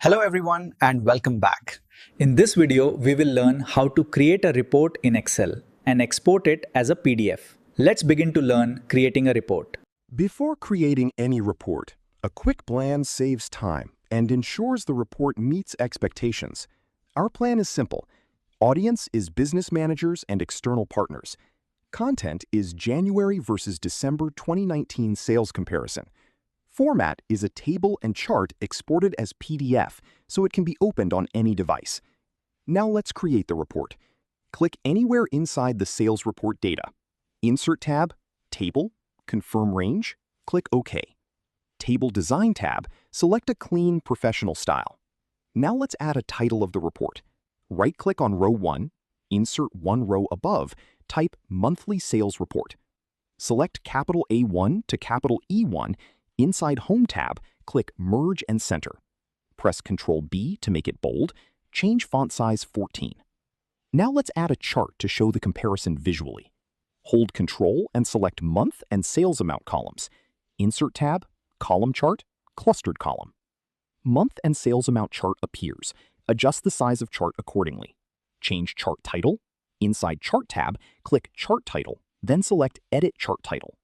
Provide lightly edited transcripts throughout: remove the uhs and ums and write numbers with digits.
Hello everyone and welcome back. In this video, we will learn how to create a report in Excel and export it as a PDF. Let's begin to learn creating a report. Before creating any report, a quick plan saves time and ensures the report meets expectations. Our plan is simple. Audience is business managers and external partners. Content is January versus December 2019 sales comparison. Format is a table and chart exported as PDF, so it can be opened on any device. Now let's create the report. Click anywhere inside the sales report data. Insert tab, Table, Confirm Range, click OK. Table Design tab, select a clean, professional style. Now let's add a title of the report. Right-click on row 1, insert one row above, type Monthly Sales Report. Select capital A1 to capital E1. Inside Home tab, click Merge and Center. Press Ctrl B to make it bold. Change font size 14. Now let's add a chart to show the comparison visually. Hold Ctrl and select Month and Sales Amount columns. Insert tab, Column Chart, Clustered Column. Month and Sales Amount chart appears. Adjust the size of chart accordingly. Change Chart Title. Inside Chart tab, click Chart Title, then select Edit Chart Title.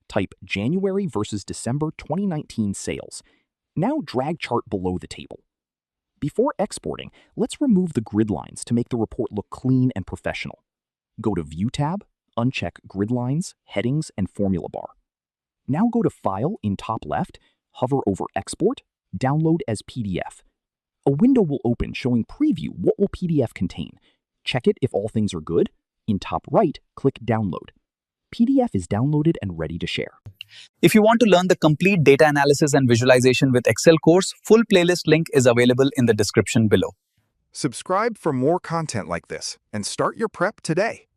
Type January versus December 2019 sales. Now drag chart below the table. Before exporting, let's remove the grid lines to make the report look clean and professional. Go to View tab, uncheck Grid Lines, Headings, and Formula Bar. Now go to File in top left, hover over Export, Download as PDF. A window will open showing Preview what will PDF contain. Check it if all things are good. In top right, click Download. PDF is downloaded and ready to share. If you want to learn the complete data analysis and visualization with Excel course, full playlist link is available in the description below. Subscribe for more content like this and start your prep today.